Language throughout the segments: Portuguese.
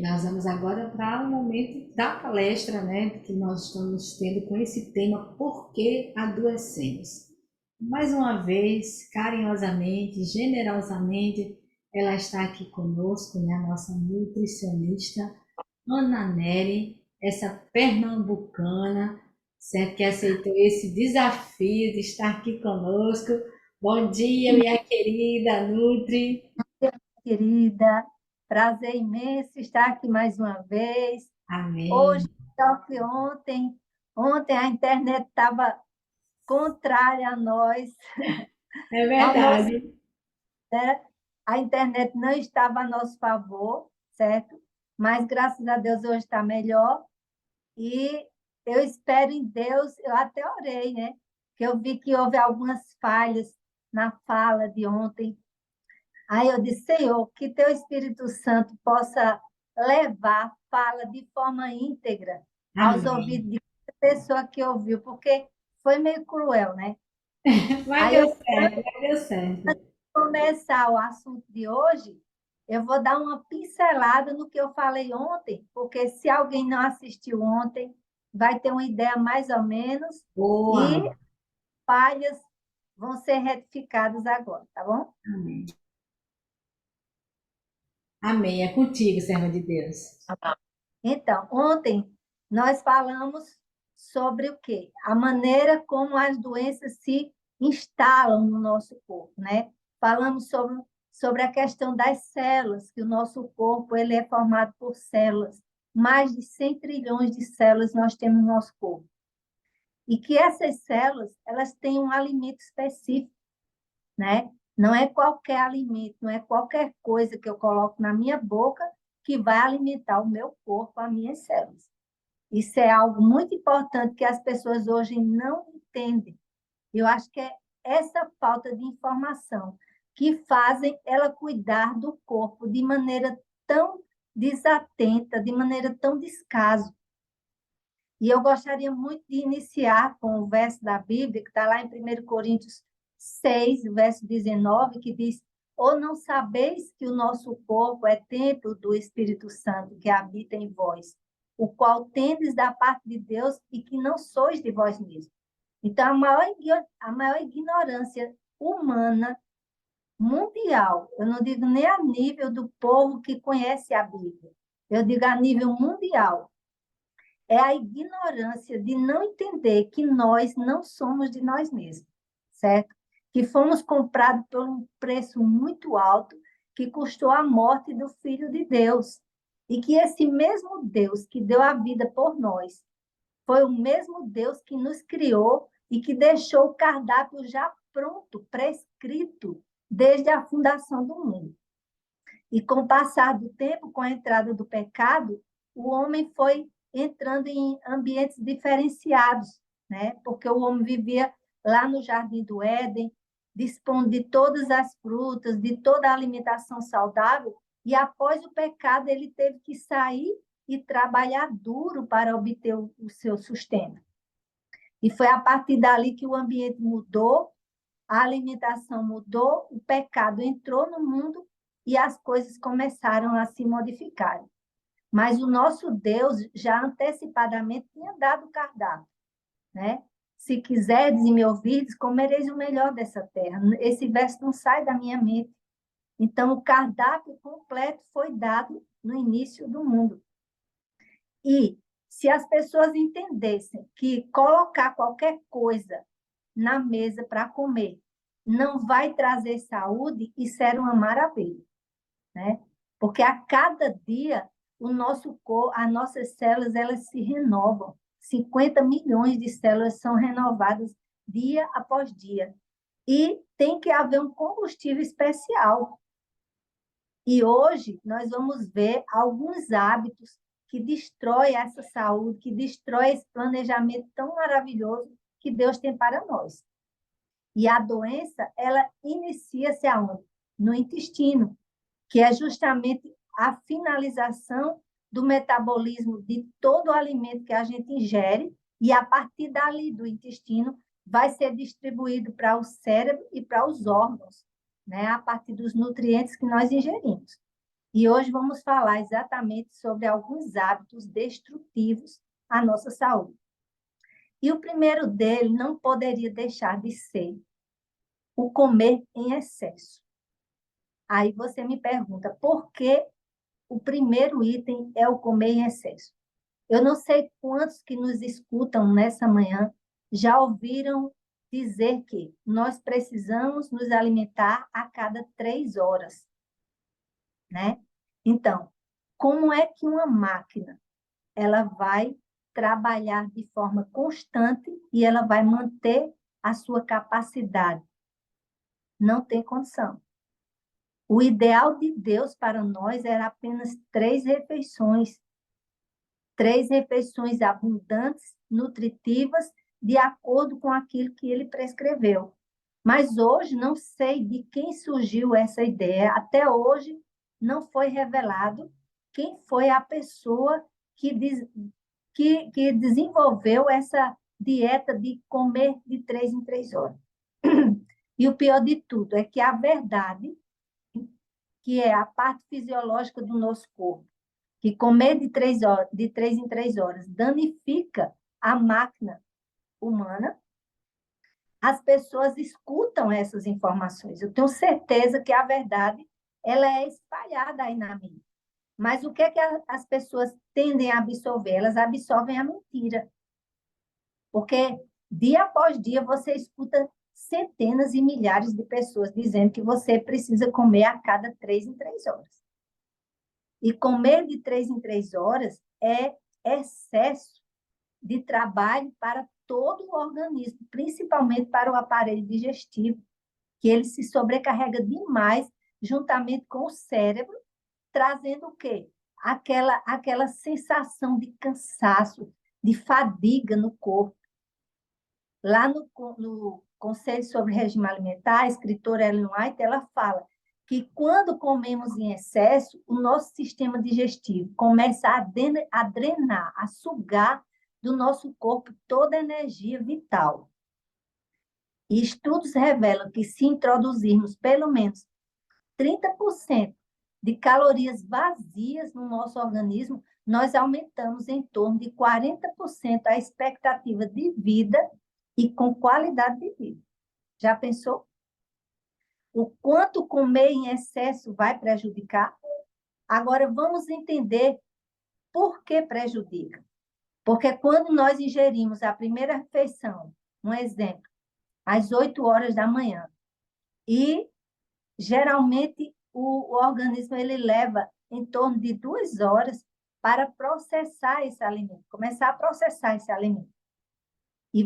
Nós vamos agora para o momento da palestra, né, que nós estamos tendo com esse tema, Por que adoecemos? Mais uma vez, carinhosamente, generosamente, ela está aqui conosco, né, a nossa nutricionista, Ana Nery, essa pernambucana, certo, que aceitou esse desafio de estar aqui conosco. Bom dia, minha querida Nutri. Querida, prazer imenso estar aqui mais uma vez. Hoje, Amém. só que ontem a internet estava contrária a nós, É ao nosso, verdade. né? A internet não estava a nosso favor, certo? Mas graças a Deus hoje está melhor e eu espero em Deus, eu até orei, né? Que eu vi que houve algumas falhas na fala de ontem. Aí eu disse, Senhor, que teu Espírito Santo possa levar a fala de forma íntegra aos Amém. ouvidos de cada pessoa que ouviu, porque foi meio cruel, né? Mas Aí deu eu certo, mas deu certo. vou começar o assunto de hoje, eu vou dar uma pincelada no que eu falei ontem, porque se alguém não assistiu ontem, vai ter uma ideia mais ou menos, e Boa. falhas vão ser retificadas agora, tá bom? Amém. Amém. É contigo, serva de Deus. Então, ontem nós falamos sobre o quê? A maneira como as doenças se instalam no nosso corpo, né? Falamos sobre a questão das células, que o nosso corpo ele é formado por células. Mais de 100 trilhões de células nós temos no nosso corpo. E que essas células, elas têm um alimento específico, né? Não é qualquer alimento, não é qualquer coisa que eu coloco na minha boca que vai alimentar o meu corpo, as minhas células. Isso é algo muito importante que as pessoas hoje não entendem. Eu acho que é essa falta de informação que fazem ela cuidar do corpo de maneira tão desatenta, de maneira tão descaso. E eu gostaria muito de iniciar com o verso da Bíblia, que está lá em 1 Coríntios 6, verso 19, que diz: Ou não sabeis que o nosso corpo é templo do Espírito Santo que habita em vós, o qual tendes da parte de Deus e que não sois de vós mesmos. Então, a maior ignorância humana mundial, eu não digo nem a nível do povo que conhece a Bíblia, eu digo a nível mundial, é a ignorância de não entender que nós não somos de nós mesmos, certo? Que fomos comprados por um preço muito alto, que custou a morte do Filho de Deus. E que esse mesmo Deus que deu a vida por nós, foi o mesmo Deus que nos criou e que deixou o cardápio já pronto, prescrito, desde a fundação do mundo. E com o passar do tempo, com a entrada do pecado, o homem foi entrando em ambientes diferenciados, né? Porque o homem vivia lá no Jardim do Éden, dispondo de todas as frutas, de toda a alimentação saudável, e após o pecado ele teve que sair e trabalhar duro para obter o seu sustento. E foi a partir dali que o ambiente mudou, a alimentação mudou, o pecado entrou no mundo e as coisas começaram a se modificar. Mas o nosso Deus já antecipadamente tinha dado o cardápio, né? Se quiserdes e me ouvirdes, comereis o melhor dessa terra. Esse verso não sai da minha mente. Então, o cardápio completo foi dado no início do mundo. E se as pessoas entendessem que colocar qualquer coisa na mesa para comer não vai trazer saúde, isso era uma maravilha, né? Porque a cada dia o nosso corpo, as nossas células, elas se renovam. 50 milhões de células são renovadas dia após dia. E tem que haver um combustível especial. E hoje nós vamos ver alguns hábitos que destroem essa saúde, que destrói esse planejamento tão maravilhoso que Deus tem para nós. E a doença, ela inicia-se aonde? No intestino, que é justamente a finalização do metabolismo de todo o alimento que a gente ingere, e a partir dali do intestino vai ser distribuído para o cérebro e para os órgãos, né? A partir dos nutrientes que nós ingerimos. E hoje vamos falar exatamente sobre alguns hábitos destrutivos à nossa saúde. E o primeiro dele não poderia deixar de ser o comer em excesso. Aí você me pergunta, por que o primeiro item é o comer em excesso? Eu não sei quantos que nos escutam nessa manhã já ouviram dizer que nós precisamos nos alimentar a cada 3 horas, né? Então, como é que uma máquina ela vai trabalhar de forma constante e ela vai manter a sua capacidade? Não tem condição. O ideal de Deus para nós era apenas 3 refeições abundantes, nutritivas, de acordo com aquilo que ele prescreveu. Mas hoje não sei de quem surgiu essa ideia, até hoje não foi revelado quem foi a pessoa que desenvolveu essa dieta de comer de 3 em 3 horas. E o pior de tudo é que a verdade, que é a parte fisiológica do nosso corpo, que comer de 3 em 3 horas danifica a máquina humana, as pessoas escutam essas informações. Eu tenho certeza que a verdade ela é espalhada aí na mídia. Mas o que é que as pessoas tendem a absorver? Elas absorvem a mentira. Porque dia após dia você escuta centenas e milhares de pessoas dizendo que você precisa comer a cada 3 em 3 horas. E comer de 3 em 3 horas é excesso de trabalho para todo o organismo, principalmente para o aparelho digestivo, que ele se sobrecarrega demais juntamente com o cérebro, trazendo o quê? Aquela sensação de cansaço, de fadiga no corpo. Lá no Conselho sobre Regime Alimentar, a escritora Ellen White, ela fala que quando comemos em excesso, o nosso sistema digestivo começa a drenar, a sugar do nosso corpo toda a energia vital. E estudos revelam que se introduzirmos pelo menos 30% de calorias vazias no nosso organismo, nós aumentamos em torno de 40% a expectativa de vida e com qualidade de vida. Já pensou? O quanto comer em excesso vai prejudicar? Agora, vamos entender por que prejudica. Porque quando nós ingerimos a primeira refeição, um exemplo, às 8 horas da manhã, e geralmente o organismo ele leva em torno de 2 horas para processar esse alimento, começar a processar esse alimento. E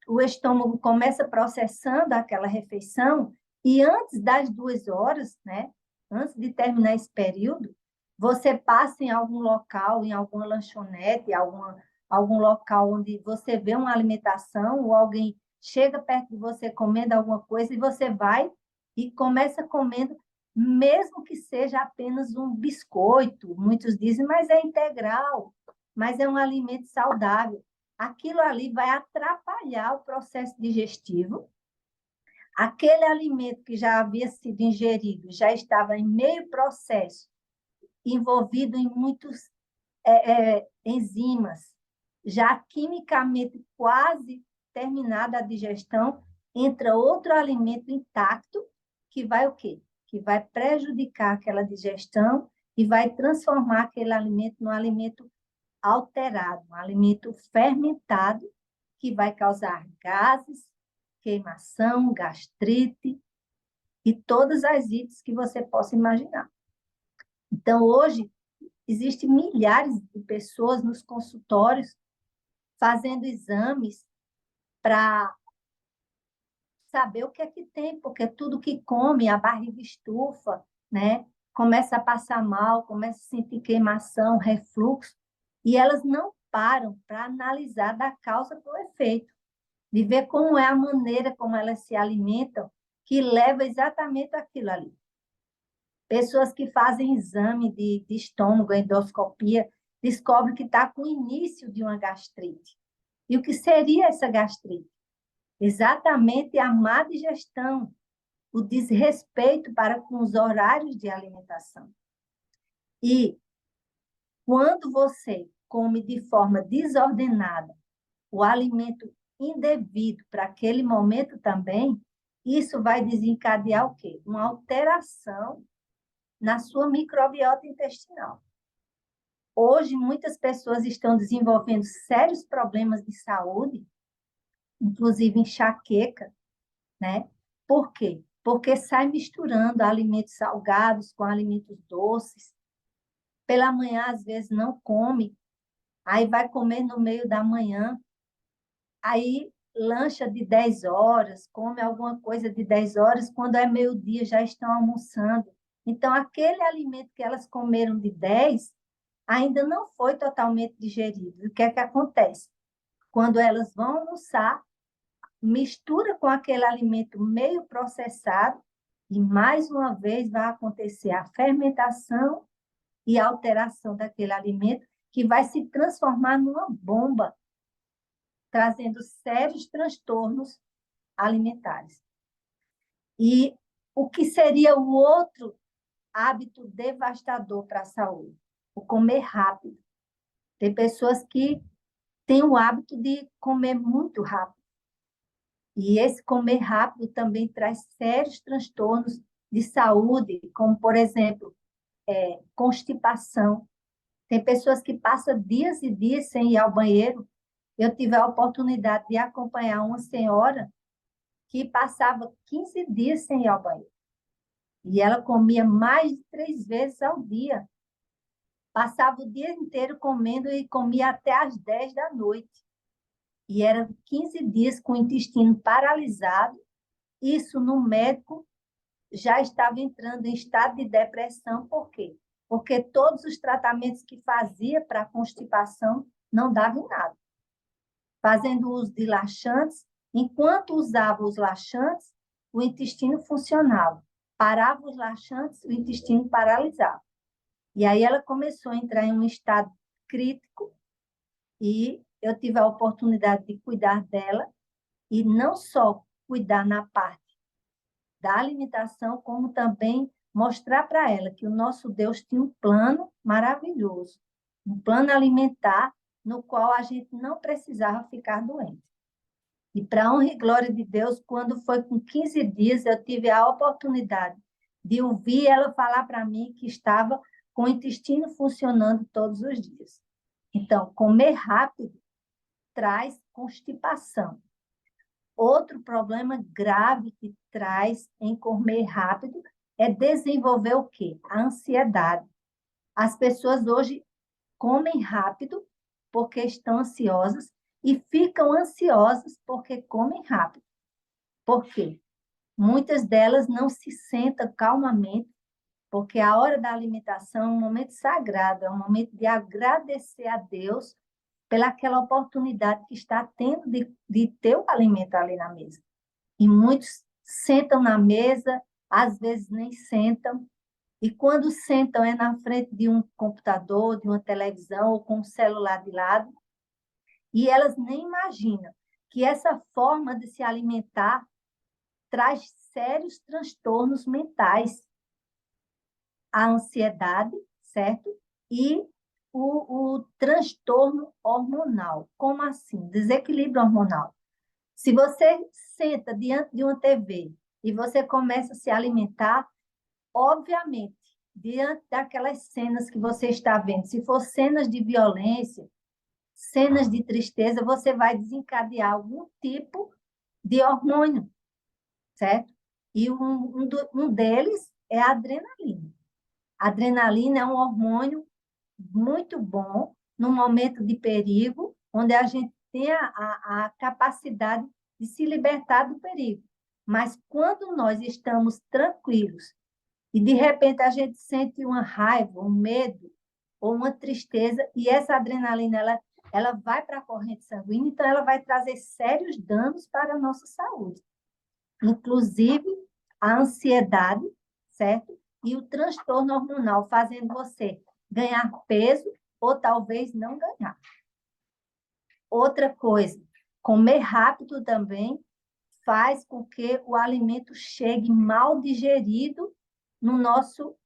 o estômago começa processando aquela refeição, e antes das 2 horas, né, antes de terminar esse período, você passa em algum local, em alguma lanchonete, algum local onde você vê uma alimentação, ou alguém chega perto de você comendo alguma coisa, e você vai e começa comendo, mesmo que seja apenas um biscoito, muitos dizem, mas é integral, mas é um alimento saudável. Aquilo ali vai atrapalhar o processo digestivo. Aquele alimento que já havia sido ingerido já estava em meio processo, envolvido em muitos enzimas, já quimicamente quase terminada a digestão, entra outro alimento intacto que vai o quê? Que vai prejudicar aquela digestão e vai transformar aquele alimento num alimento alterado, um alimento fermentado que vai causar gases, queimação, gastrite e todas as ites que você possa imaginar. Então, hoje, existem milhares de pessoas nos consultórios fazendo exames para saber o que é que tem, porque tudo que come, a barriga estufa, né? Começa a passar mal, começa a sentir queimação, refluxo, e elas não param para analisar da causa para o efeito, de ver como é a maneira como elas se alimentam, que leva exatamente aquilo ali. Pessoas que fazem exame de estômago, endoscopia, descobrem que está com o início de uma gastrite. E o que seria essa gastrite? Exatamente a má digestão, o desrespeito para com os horários de alimentação. E quando você come de forma desordenada o alimento indevido para aquele momento também, isso vai desencadear o quê? Uma alteração na sua microbiota intestinal. Hoje, muitas pessoas estão desenvolvendo sérios problemas de saúde, inclusive enxaqueca, né? Por quê? Porque sai misturando alimentos salgados com alimentos doces. Pela manhã, às vezes, não come, aí vai comer no meio da manhã, aí lancha de 10 horas, come alguma coisa de 10 horas, quando é meio-dia já estão almoçando. Então, aquele alimento que elas comeram de 10 ainda não foi totalmente digerido. O que é que acontece? Quando elas vão almoçar, mistura com aquele alimento meio processado e, mais uma vez, vai acontecer a fermentação e a alteração daquele alimento, que vai se transformar numa bomba, trazendo sérios transtornos alimentares. E o que seria o outro hábito devastador para a saúde? O comer rápido. Tem pessoas que têm o hábito de comer muito rápido. E esse comer rápido também traz sérios transtornos de saúde, como, por exemplo, constipação. Tem pessoas que passam dias e dias sem ir ao banheiro. Eu tive a oportunidade de acompanhar uma senhora que passava 15 dias sem ir ao banheiro. E ela comia mais de 3 vezes ao dia. Passava o dia inteiro comendo e comia até às 10 da noite. E eram 15 dias com o intestino paralisado. Isso no médico já estava entrando em estado de depressão. Por quê? Porque todos os tratamentos que fazia para a constipação não davam em nada. Fazendo uso de laxantes, enquanto usava os laxantes, o intestino funcionava. Parava os laxantes, o intestino paralisava. E aí ela começou a entrar em um estado crítico e eu tive a oportunidade de cuidar dela e não só cuidar na parte da alimentação, como também mostrar para ela que o nosso Deus tinha um plano maravilhoso, um plano alimentar no qual a gente não precisava ficar doente. E para honra e glória de Deus, quando foi com 15 dias, eu tive a oportunidade de ouvir ela falar para mim que estava com o intestino funcionando todos os dias. Então, comer rápido traz constipação. Outro problema grave que traz em comer rápido é desenvolver o quê? A ansiedade. As pessoas hoje comem rápido porque estão ansiosas e ficam ansiosas porque comem rápido. Por quê? Muitas delas não se sentam calmamente, porque a hora da alimentação é um momento sagrado, é um momento de agradecer a Deus pelaquela oportunidade que está tendo de ter o alimento ali na mesa. E muitos sentam na mesa, às vezes nem sentam, e quando sentam é na frente de um computador, de uma televisão ou com um celular de lado, e elas nem imaginam que essa forma de se alimentar traz sérios transtornos mentais, a ansiedade, certo? E o transtorno hormonal. Como assim? Desequilíbrio hormonal. Se você senta diante de uma TV e você começa a se alimentar, obviamente, diante daquelas cenas que você está vendo, se for cenas de violência, cenas de tristeza, você vai desencadear algum tipo de hormônio, certo? E um deles é a adrenalina. A adrenalina é um hormônio muito bom no momento de perigo, onde a gente tem a capacidade de se libertar do perigo. Mas quando nós estamos tranquilos e, de repente, a gente sente uma raiva, um medo ou uma tristeza, e essa adrenalina ela vai para a corrente sanguínea, então ela vai trazer sérios danos para a nossa saúde, inclusive a ansiedade, certo? E o transtorno hormonal, fazendo você ganhar peso ou talvez não ganhar. Outra coisa, comer rápido também faz com que o alimento chegue mal digerido no nosso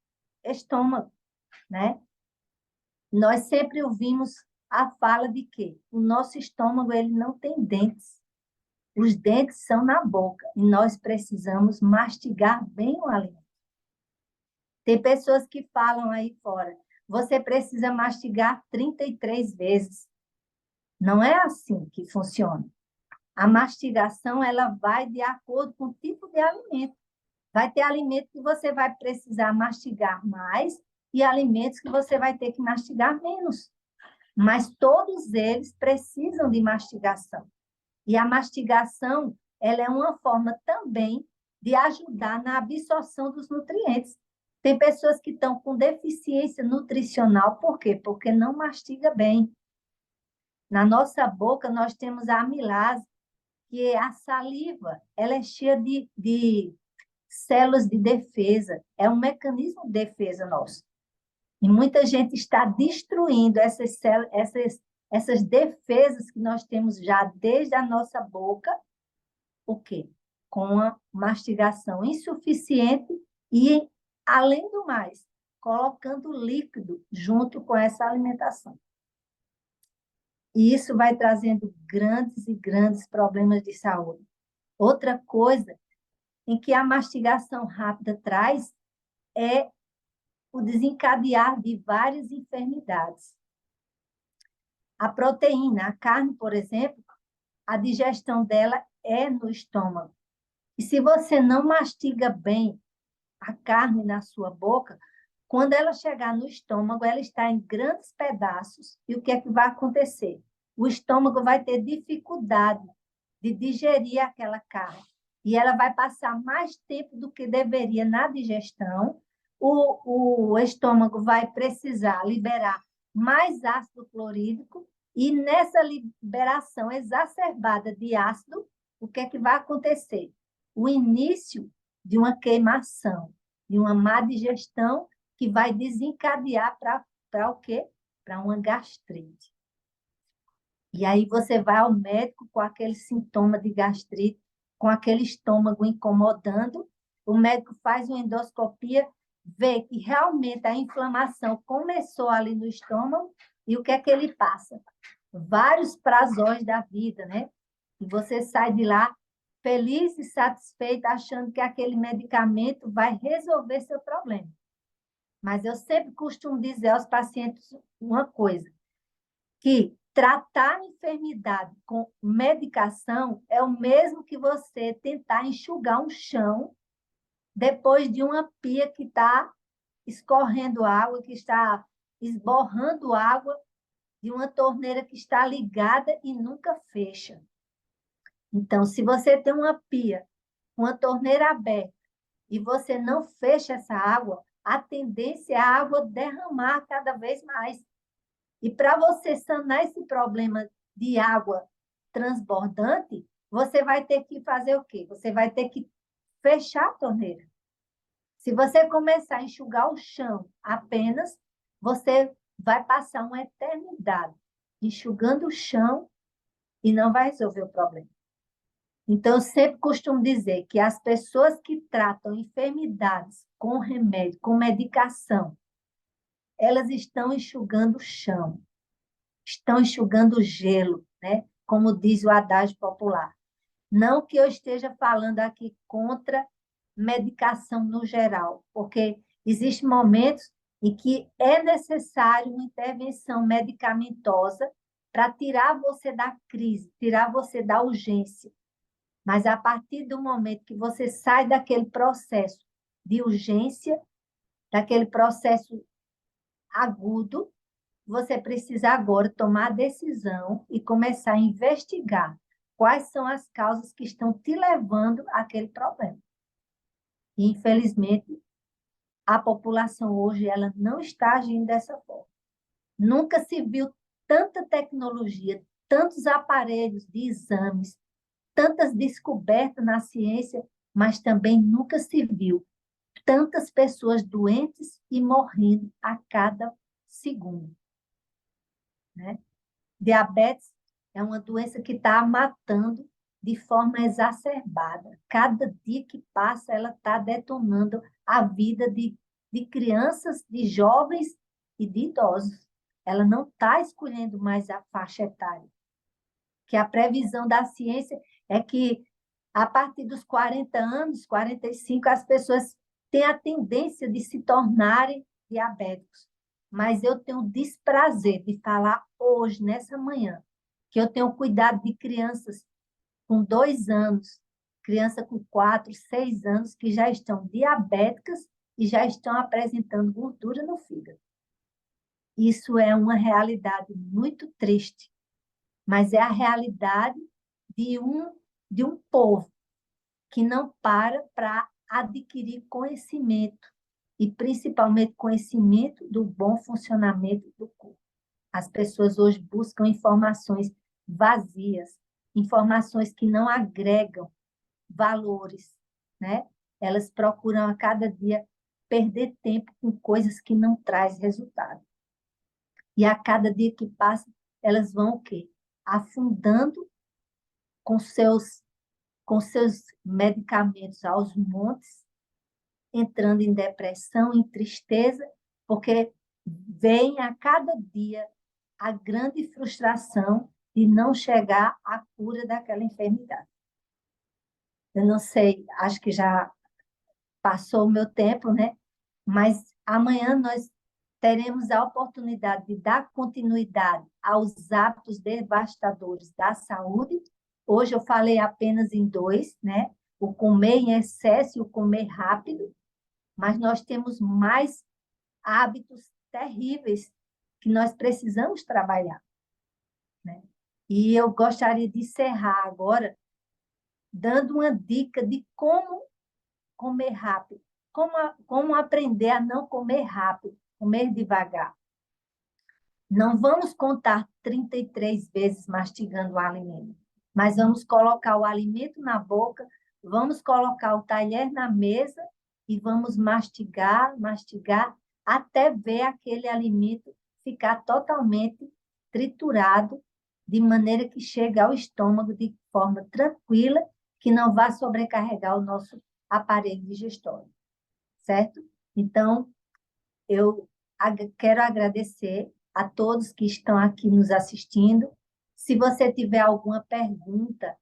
estômago, né? Nós sempre ouvimos a fala de que o nosso estômago ele não tem dentes. Os dentes são na boca e nós precisamos mastigar bem o alimento. Tem pessoas que falam aí fora, você precisa mastigar 33 vezes. Não é assim que funciona. A mastigação ela vai de acordo com o tipo de alimento. Vai ter alimento que você vai precisar mastigar mais e alimentos que você vai ter que mastigar menos. Mas todos eles precisam de mastigação. E a mastigação, ela é uma forma também de ajudar na absorção dos nutrientes. Tem pessoas que estão com deficiência nutricional, por quê? Porque não mastiga bem. Na nossa boca, nós temos a amilase, que é a saliva, ela é cheia de células de defesa, é um mecanismo de defesa nosso. E muita gente está destruindo essas defesas que nós temos já desde a nossa boca, o quê? Com a mastigação insuficiente e, além do mais, colocando líquido junto com essa alimentação. E isso vai trazendo grandes e grandes problemas de saúde. Outra coisa em que a mastigação rápida traz é o desencadear de várias enfermidades. A proteína, a carne, por exemplo, a digestão dela é no estômago. E se você não mastiga bem a carne na sua boca, quando ela chegar no estômago, ela está em grandes pedaços. E o que é que vai acontecer? O estômago vai ter dificuldade de digerir aquela carne. E ela vai passar mais tempo do que deveria na digestão. O estômago vai precisar liberar mais ácido clorídrico. E nessa liberação exacerbada de ácido, o que é que vai acontecer? O início de uma queimação, de uma má digestão, que vai desencadear para o quê? Para uma gastrite. E aí você vai ao médico com aquele sintoma de gastrite, com aquele estômago incomodando, o médico faz uma endoscopia, vê que realmente a inflamação começou ali no estômago, e o que é que ele passa? Vários prazóis da vida, né? E você sai de lá feliz e satisfeito, achando que aquele medicamento vai resolver seu problema. Mas eu sempre costumo dizer aos pacientes uma coisa, que tratar a enfermidade com medicação é o mesmo que você tentar enxugar um chão depois de uma pia que está escorrendo água, que está esborrando água de uma torneira que está ligada e nunca fecha. Então, se você tem uma pia, uma torneira aberta, e você não fecha essa água, a tendência é a água derramar cada vez mais. E para você sanar esse problema de água transbordante, você vai ter que fazer o quê? Você vai ter que fechar a torneira. Se você começar a enxugar o chão apenas, você vai passar uma eternidade enxugando o chão e não vai resolver o problema. Então, eu sempre costumo dizer que as pessoas que tratam enfermidades com remédio, com medicação, elas estão enxugando o chão, estão enxugando o gelo, né? Como diz o adágio popular. Não que eu esteja falando aqui contra medicação no geral, porque existem momentos em que é necessário uma intervenção medicamentosa para tirar você da crise, tirar você da urgência. Mas a partir do momento que você sai daquele processo de urgência, daquele processo agudo, você precisa agora tomar a decisão e começar a investigar quais são as causas que estão te levando àquele problema. E, infelizmente, a população hoje ela não está agindo dessa forma. Nunca se viu tanta tecnologia, tantos aparelhos de exames, tantas descobertas na ciência, mas também nunca se viu tantas pessoas doentes e morrendo a cada segundo, né? Diabetes é uma doença que está matando de forma exacerbada. Cada dia que passa, ela está detonando a vida de crianças, de jovens e de idosos. Ela não está escolhendo mais a faixa etária. Que a previsão da ciência é que, a partir dos 40 anos, 45, as pessoas têm a tendência de se tornarem diabéticos. Mas eu tenho o desprazer de falar hoje, nessa manhã, que eu tenho cuidado de crianças com 2 anos, criança com 4, 6 anos, que já estão diabéticas e já estão apresentando gordura no fígado. Isso é uma realidade muito triste, mas é a realidade de um povo que não para adquirir conhecimento, e principalmente conhecimento do bom funcionamento do corpo. As pessoas hoje buscam informações vazias, informações que não agregam valores, né? Elas procuram a cada dia perder tempo com coisas que não traz resultado. E a cada dia que passa, elas vão o quê? Afundando com seus medicamentos aos montes, entrando em depressão, em tristeza, porque vem a cada dia a grande frustração de não chegar à cura daquela enfermidade. Eu não sei, acho que já passou o meu tempo, né? Mas amanhã nós teremos a oportunidade de dar continuidade aos hábitos devastadores da saúde. Hoje eu falei apenas em dois, né? O comer em excesso e o comer rápido, mas nós temos mais hábitos terríveis que nós precisamos trabalhar, né? E eu gostaria de encerrar agora dando uma dica de como comer rápido, como aprender a não comer rápido, comer devagar. Não vamos contar 33 vezes mastigando o alimento, mas vamos colocar o alimento na boca, vamos colocar o talher na mesa e vamos mastigar, mastigar, até ver aquele alimento ficar totalmente triturado, de maneira que chegue ao estômago de forma tranquila, que não vá sobrecarregar o nosso aparelho digestório, certo? Então, eu quero agradecer a todos que estão aqui nos assistindo. Se você tiver alguma pergunta,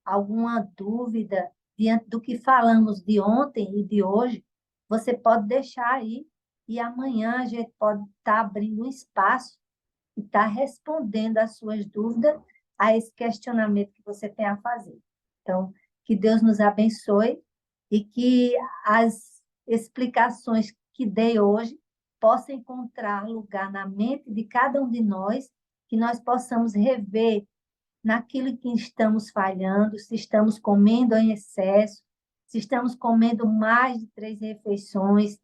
alguma dúvida diante do que falamos de ontem e de hoje, você pode deixar aí e amanhã a gente pode estar abrindo um espaço e estar respondendo as suas dúvidas a esse questionamento que você tem a fazer. Então, que Deus nos abençoe e que as explicações que dei hoje possam encontrar lugar na mente de cada um de nós, que nós possamos rever naquilo que estamos falhando, se estamos comendo em excesso, se estamos comendo mais de 3 refeições.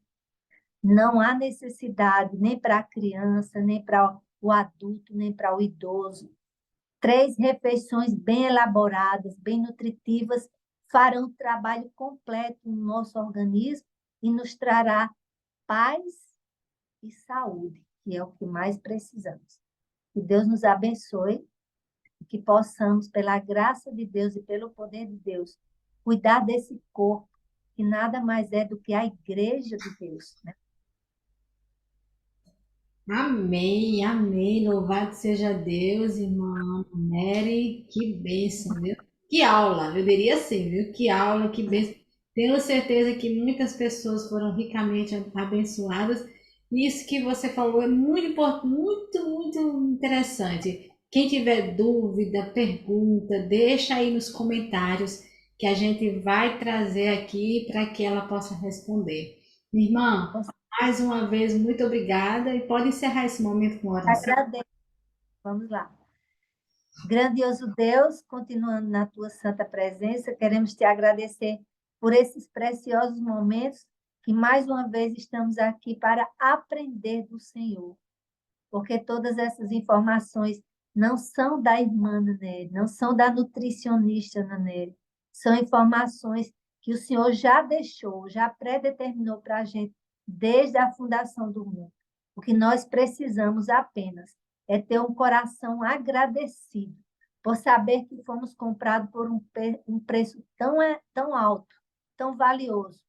Não há necessidade nem para a criança, nem para o adulto, nem para o idoso. 3 refeições bem elaboradas, bem nutritivas, farão o trabalho completo no nosso organismo e nos trará paz e saúde, que é o que mais precisamos. Que Deus nos abençoe e que possamos, pela graça de Deus e pelo poder de Deus, cuidar desse corpo, que nada mais é do que a igreja de Deus, né? Amém, amém. Louvado seja Deus, irmã Mary. Que bênção, viu? Que aula, eu diria assim, viu? Que aula, que bênção. Tenho certeza que muitas pessoas foram ricamente abençoadas. Isso que você falou é muito importante, muito interessante. Quem tiver dúvida, pergunta, deixa aí nos comentários que a gente vai trazer aqui para que ela possa responder. Minha irmã, mais uma vez, muito obrigada e pode encerrar esse momento com oração. Agradeço. Vamos lá. Grandioso Deus, continuando na tua santa presença, queremos te agradecer por esses preciosos momentos que mais uma vez estamos aqui para aprender do Senhor, porque todas essas informações não são da irmã Naneri, não são da nutricionista Naneri, são informações que o Senhor já deixou, já predeterminou para a gente desde a fundação do mundo. O que nós precisamos apenas é ter um coração agradecido por saber que fomos comprados por um preço tão alto, tão valioso,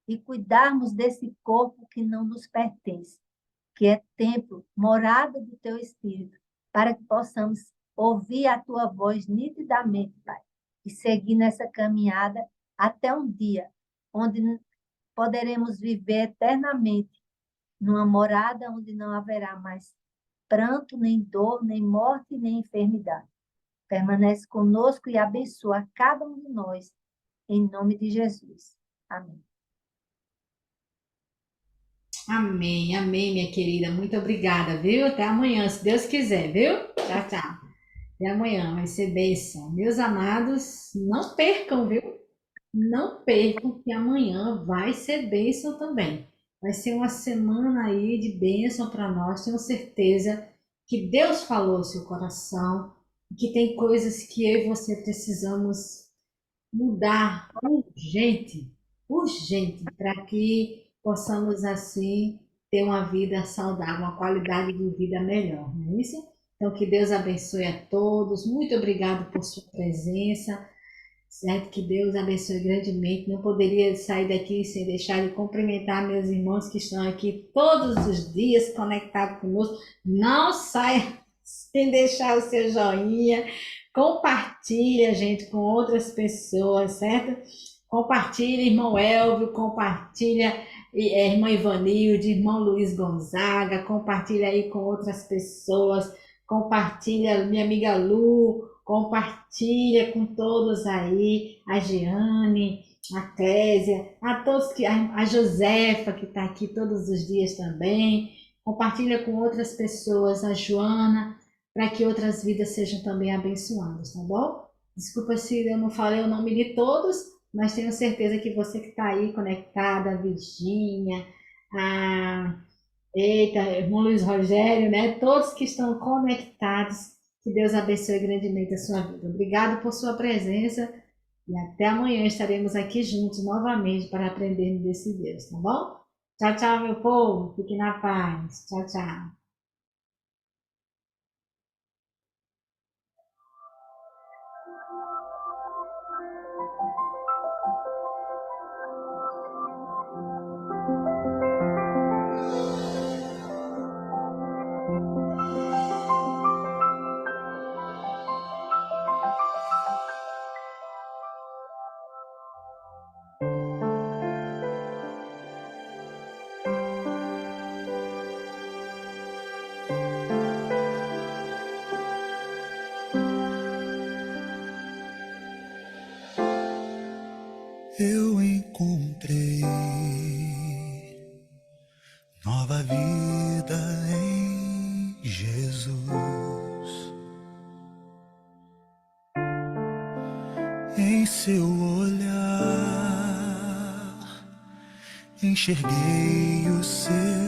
e cuidarmos desse corpo que não nos pertence, que é templo, morada do teu Espírito, para que possamos ouvir a tua voz nitidamente, Pai, e seguir nessa caminhada até um dia onde poderemos viver eternamente numa morada onde não haverá mais pranto, nem dor, nem morte, nem enfermidade. Permanece conosco e abençoa cada um de nós, em nome de Jesus. Amém. Amém, amém, minha querida. Muito obrigada, viu? Até amanhã, se Deus quiser, viu? Tchau, tchau. Até amanhã, vai ser bênção. Meus amados, não percam, viu? Não percam que amanhã vai ser bênção também. Vai ser uma semana aí de bênção para nós. Tenho certeza que Deus falou no seu coração, que tem coisas que eu e você precisamos mudar urgente, urgente, para que possamos assim ter uma vida saudável, uma qualidade de vida melhor, não é isso? Então, que Deus abençoe a todos. Muito obrigado por sua presença. Certo? Que Deus abençoe grandemente. Não poderia sair daqui sem deixar de cumprimentar meus irmãos que estão aqui todos os dias conectados conosco. Não saia sem deixar o seu joinha. Compartilha, gente, com outras pessoas, certo? Compartilha, irmão Elvio, compartilha, irmã Ivanilde, irmão Luiz Gonzaga, compartilha aí com outras pessoas, compartilha minha amiga Lu, compartilha com todos aí, a Jeane, a Clésia, a todos que a Josefa que está aqui todos os dias também, compartilha com outras pessoas, a Joana, para que outras vidas sejam também abençoadas, tá bom? Desculpa se eu não falei o nome de todos, mas tenho certeza que você que está aí conectada, a Virgínia, a eita, irmão Luiz Rogério, né? Todos que estão conectados, que Deus abençoe grandemente a sua vida. Obrigado por sua presença e até amanhã estaremos aqui juntos novamente para aprendermos desse Deus, tá bom? Tchau, tchau, meu povo. Fique na paz. Tchau, tchau. Eu encontrei nova vida em Jesus. Em seu olhar enxerguei o seu